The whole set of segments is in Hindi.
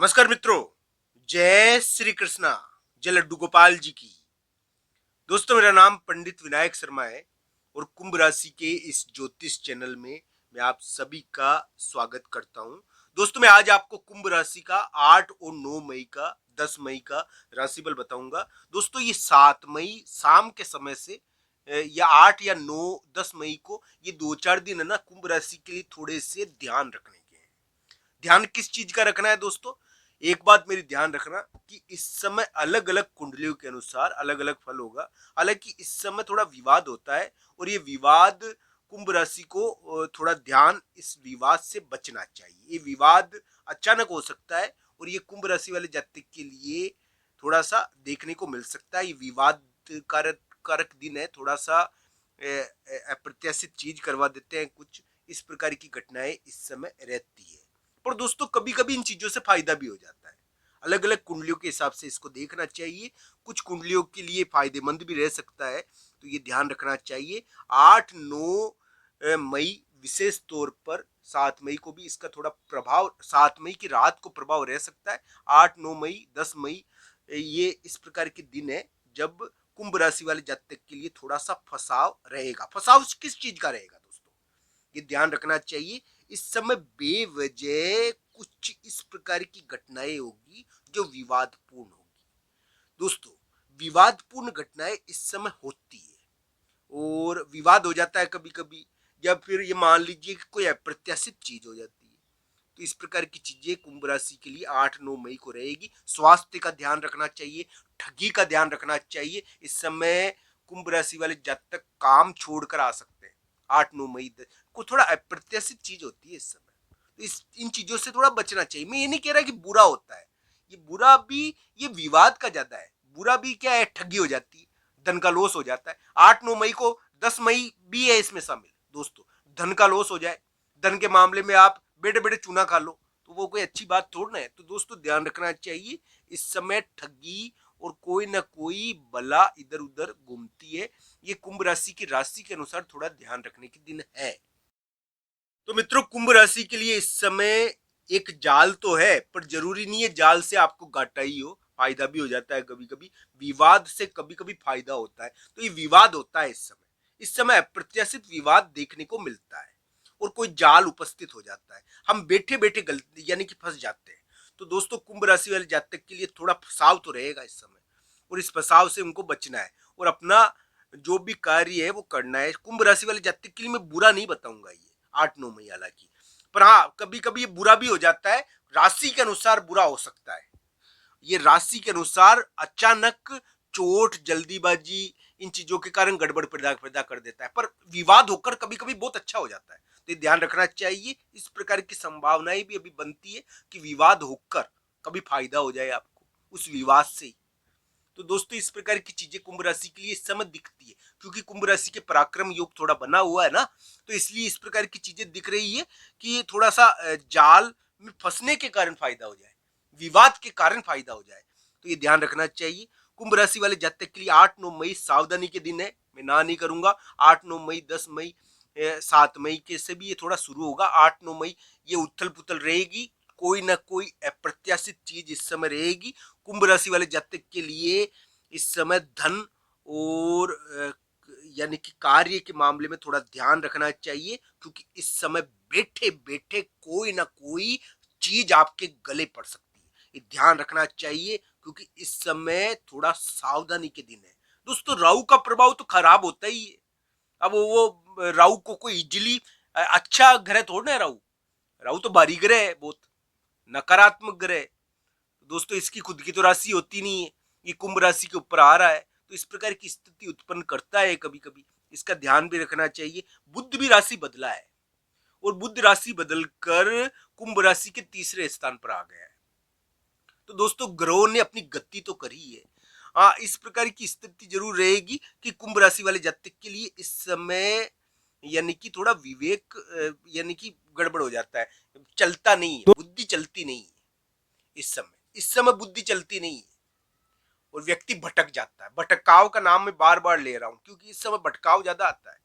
नमस्कार मित्रों, जय श्री कृष्णा, जय लड्डू गोपाल जी की। दोस्तों, मेरा नाम पंडित विनायक शर्मा है और कुंभ राशि के इस ज्योतिष चैनल में मैं आप सभी का स्वागत करता हूं। दोस्तों, मैं आज आपको कुंभ राशि का 8 और 9 मई का 10 मई का राशिफल बताऊंगा। दोस्तों, ये 7 मई शाम के समय से या 8 या 9 10 मई को ये 2-4 दिन है ना, कुंभ राशि के लिए थोड़े से ध्यान रखने के हैं। ध्यान किस चीज का रखना है दोस्तों? एक बात मेरी ध्यान रखना कि इस समय अलग अलग कुंडलियों के अनुसार अलग अलग फल होगा। हालांकि इस समय थोड़ा विवाद होता है और ये विवाद कुंभ राशि को थोड़ा ध्यान, इस विवाद से बचना चाहिए। ये विवाद अचानक हो सकता है और ये कुंभ राशि वाले जातक के लिए थोड़ा सा देखने को मिल सकता है। ये विवाद कारक कारक दिन है, थोड़ा सा अप्रत्याशित चीज करवा देते हैं। कुछ इस प्रकार की घटनाएं इस समय रहती है। पर दोस्तों, कभी कभी इन चीजों से फायदा भी हो जाता है। अलग अलग कुंडलियों के हिसाब से इसको देखना चाहिए। कुछ कुंडलियों के लिए फायदेमंद भी रह सकता है, तो ये ध्यान रखना चाहिए। 8-9 मई विशेष तौर पर 7 मई को भी इसका थोड़ा प्रभाव, 7 मई की रात को प्रभाव रह सकता है। 8-9 मई 10 मई ये इस प्रकार के दिन है जब कुंभ राशि वाले जातक के लिए थोड़ा सा फसाव रहेगा। फसाव किस चीज का रहेगा दोस्तों, ये ध्यान रखना चाहिए। इस समय बेवजह कुछ इस प्रकार की घटनाएं होगी जो विवादपूर्ण होगी। दोस्तों, विवादपूर्ण घटनाएं इस समय होती है और विवाद हो जाता है कभी कभी, या फिर ये मान लीजिए कि कोई अप्रत्याशित चीज हो जाती है। तो इस प्रकार की चीजें कुंभ राशि के लिए 8-9 मई को रहेगी। स्वास्थ्य का ध्यान रखना चाहिए, ठगी का ध्यान रखना चाहिए। इस समय कुंभ राशि वाले जातक काम छोड़कर आ सकते हैं। 8-9 मई को थोड़ा अप्रत्याशित चीज होती है इस समय, तो इन चीजों से थोड़ा बचना चाहिए। मैं ये नहीं कह रहा कि बुरा होता है, ये बुरा भी, ये विवाद का ज्यादा है। बुरा भी क्या है, ठगी हो जाती है, धन का लॉस हो जाता है। 8-9 मई को 10 मई भी है इसमें शामिल दोस्तों। धन का लॉस हो जाए, धन के मामले में आप बेटे बेटे चूना खा लो, तो वो कोई अच्छी बात थोड़ा है। तो दोस्तों, ध्यान रखना चाहिए। इस समय ठगी और कोई ना कोई बला इधर उधर घूमती है। ये कुंभ राशि की राशि के अनुसार थोड़ा ध्यान रखने के दिन है। तो मित्रों, कुंभ राशि के लिए इस समय एक जाल तो है, पर जरूरी नहीं है जाल से आपको घाटा ही हो, फायदा भी हो जाता है कभी कभी। विवाद से कभी कभी फायदा होता है, तो ये विवाद होता है इस समय। इस समय अप्रत्याशित विवाद देखने को मिलता है और कोई जाल उपस्थित हो जाता है। हम बैठे बैठे गलती यानी कि फंस जाते हैं। तो दोस्तों, कुंभ राशि वाले जातक के लिए थोड़ा फसाव तो रहेगा इस समय और इस फसाव से उनको बचना है और अपना जो भी कार्य है वो करना है। कुंभ राशि वाले जातक के लिए मैं बुरा नहीं बताऊंगा ये 8-9 मई, हालांकि, पर हाँ, कभी कभी ये बुरा भी हो जाता है। राशि के अनुसार बुरा हो सकता है। ये राशि के अनुसार अचानक चोट, जल्दीबाजी, इन चीजों के कारण गड़बड़ पैदा कर देता है। पर विवाद होकर कभी कभी बहुत अच्छा हो जाता है, तो ध्यान रखना चाहिए। इस प्रकार की संभावनाएं भी अभी बनती है कि विवाद होकर कभी फायदा हो जाए आपको उस विवाद से। तो दोस्तों, इस प्रकार की चीजें कुंभ राशि के लिए इस समय दिखती है, क्योंकि कुंभ राशि के पराक्रम योग थोड़ा बना हुआ है ना, तो इसलिए इस प्रकार की चीजें दिख रही है कि थोड़ा सा जाल में फंसने के कारण फायदा हो जाए, विवाद के कारण फायदा हो जाए। तो ये ध्यान रखना चाहिए। कुंभ राशि वाले जातक के लिए 8-9 मई सावधानी के दिन है, मैं ना नहीं करूंगा। 8-9 मई 10 मई 7 मई के से भी ये थोड़ा शुरू होगा। 8-9 मई ये उथल पुथल रहेगी, कोई ना कोई अप्रत्याशित चीज इस समय रहेगी। कुंभ राशि वाले जातक के लिए इस समय धन और यानी कि कार्य के मामले में थोड़ा ध्यान रखना चाहिए, क्योंकि इस समय बैठे बैठे कोई ना कोई चीज आपके गले पड़ सकती है। ये ध्यान रखना चाहिए, क्योंकि इस समय थोड़ा सावधानी के दिन है। दोस्तों, राहु का प्रभाव तो खराब होता ही है। अब वो राहु को कोई इजिली अच्छा ग्रह थोड़ा है। राहु राहु तो भारी ग्रह है, बहुत नकारात्मक ग्रह है। दोस्तों, इसकी खुद की तो राशि होती नहीं है, ये कुंभ राशि के ऊपर आ रहा है, तो इस प्रकार की स्थिति उत्पन्न करता है कभी कभी। इसका ध्यान भी रखना चाहिए। बुध भी राशि बदला है और बुध राशि बदलकर कुंभ राशि के तीसरे स्थान पर आ गया है। तो दोस्तों, ग्रहों ने अपनी गति तो करी है। हाँ, इस प्रकार की स्थिति जरूर रहेगी कि कुंभ राशि वाले जातक के लिए इस समय यानी कि थोड़ा विवेक यानी कि गड़बड़ हो जाता है, चलता नहीं है, बुद्धि चलती नहीं है। इस समय बुद्धि चलती नहीं है और व्यक्ति भटक जाता है। भटकाव का नाम मैं बार बार ले रहा हूं, क्योंकि इस समय भटकाव ज्यादा आता है।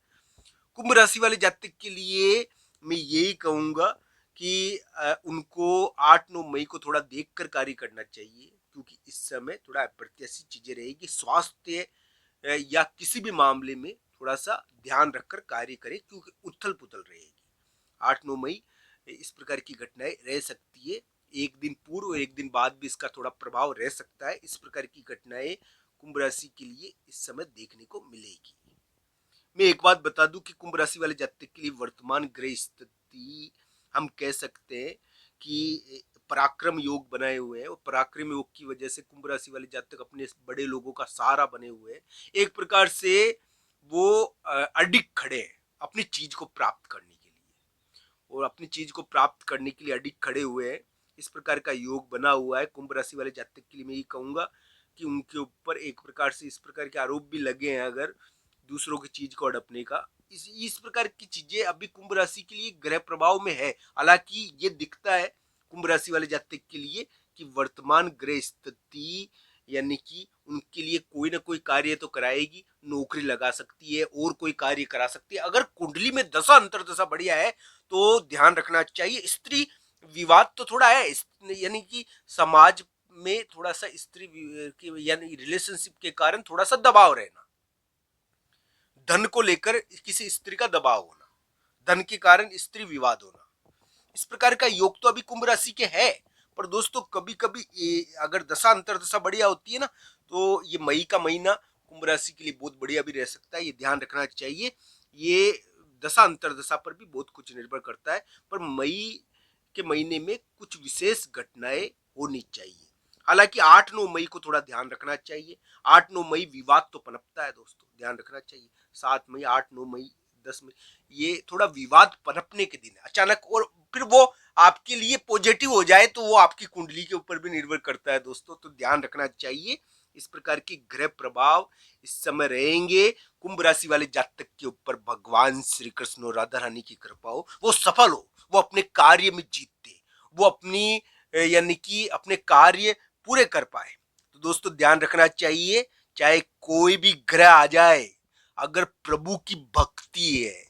कुंभ राशि वाले जातक के लिए मैं यही कहूंगा कि उनको 8-9 मई को थोड़ा देखकर कार्य करना चाहिए, क्योंकि इस समय थोड़ा अप्रत्याशित चीजें रहेगी। स्वास्थ्य या किसी भी मामले में थोड़ा सा ध्यान रखकर कार्य करें, क्योंकि उथल पुथल रहेगी। 8-9 मई इस प्रकार की घटनाएं रह सकती है। एक दिन पूर्व और एक दिन बाद भी इसका थोड़ा प्रभाव रह सकता है। इस प्रकार की घटनाएं कुंभ राशि के लिए इस समय देखने को मिलेगी। मैं एक बात बता दूं कि कुंभ राशि वाले जातक के लिए वर्तमान ग्रह स्थिति हम कह सकते हैं कि पराक्रम योग बनाए हुए हैं, और पराक्रम योग की वजह से कुंभ राशि वाले जातक अपने बड़े लोगों का सहारा बने हुए हैं। एक प्रकार से वो अडिग खड़े हैं अपनी चीज को प्राप्त करने के लिए, और अपनी चीज को प्राप्त करने के लिए अडिग खड़े हुए हैं। इस प्रकार का योग बना हुआ है। कुंभ राशि वाले जातक के लिए मैं ये कहूंगा कि उनके ऊपर एक प्रकार से इस प्रकार के आरोप भी लगे हैं, अगर दूसरों की चीज को हड़पने का। इस प्रकार की चीजें अभी कुंभ राशि के लिए ग्रह प्रभाव में है। हालांकि ये दिखता है कुंभ राशि वाले जातक के लिए कि वर्तमान ग्रह स्थिति यानी कि उनके लिए कोई ना कोई कार्य तो कराएगी, नौकरी लगा सकती है और कोई कार्य करा सकती है। अगर कुंडली में दशा अंतरदशा बढ़िया है तो ध्यान रखना चाहिए। स्त्री विवाद तो थोड़ा है, यानी कि समाज में थोड़ा सा स्त्री यानी रिलेशनशिप के कारण थोड़ा सा दबाव रहना, धन को लेकर किसी स्त्री का दबाव होना, धन के कारण स्त्री विवाद होना, इस प्रकार का योग तो अभी कुंभ राशि के है। पर दोस्तों कभी कभी अगर दशा अंतरदशा बढ़िया होती है ना, तो ये मई का महीना कुंभ राशि के लिए बहुत बढ़िया भी रह सकता है। ये ध्यान रखना चाहिए। ये दशा अंतरदशा पर भी बहुत कुछ निर्भर करता है, पर मई के महीने में कुछ विशेष घटनाएं होनी चाहिए। हालांकि 8-9 मई को थोड़ा ध्यान रखना चाहिए। 8-9 मई विवाद तो पनपता है दोस्तों, ध्यान रखना चाहिए। 7 मई, 8-9 मई, 10 मई, ये थोड़ा विवाद पनपने के दिन है अचानक, और फिर वो आपके लिए पॉजिटिव हो जाए तो वो आपकी कुंडली के ऊपर भी निर्भर करता है दोस्तों, तो ध्यान रखना चाहिए। इस प्रकार के ग्रह प्रभाव इस समय रहेंगे कुंभ राशि वाले जातक के ऊपर। भगवान श्री कृष्ण और राधा रानी की कृपा हो, वो सफल हो, वो अपने कार्य में जीतते, वो अपनी यानी कि अपने कार्य पूरे कर पाए। तो दोस्तों ध्यान रखना चाहिए, चाहे कोई भी ग्रह आ जाए, अगर प्रभु की भक्ति है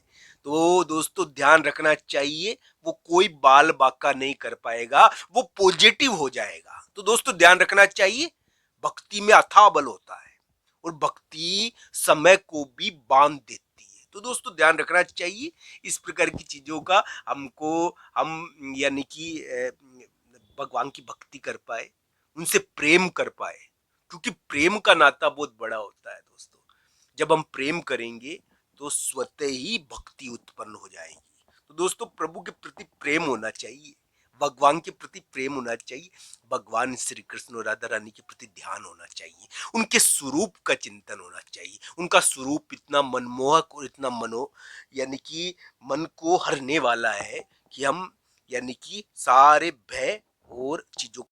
तो दोस्तों ध्यान रखना चाहिए, वो कोई बाल बाका नहीं कर पाएगा, वो पॉजिटिव हो जाएगा। तो दोस्तों ध्यान रखना चाहिए, भक्ति में अथाह बल होता है, और भक्ति समय को भी बांध देती है। तो दोस्तों ध्यान रखना चाहिए इस प्रकार की चीजों का। हम यानी कि भगवान की भक्ति कर पाए, उनसे प्रेम कर पाए, क्योंकि प्रेम का नाता बहुत बड़ा होता है दोस्तों। जब हम प्रेम करेंगे तो स्वतः ही भक्ति उत्पन्न हो जाएगी। तो दोस्तों प्रभु के प्रति प्रेम होना चाहिए, भगवान के प्रति प्रेम होना चाहिए, भगवान श्री कृष्ण और राधा रानी के प्रति ध्यान होना चाहिए, उनके स्वरूप का चिंतन होना चाहिए। उनका स्वरूप इतना मनमोहक और इतना यानी कि मन को हरने वाला है कि हम यानी कि सारे भय और चीजों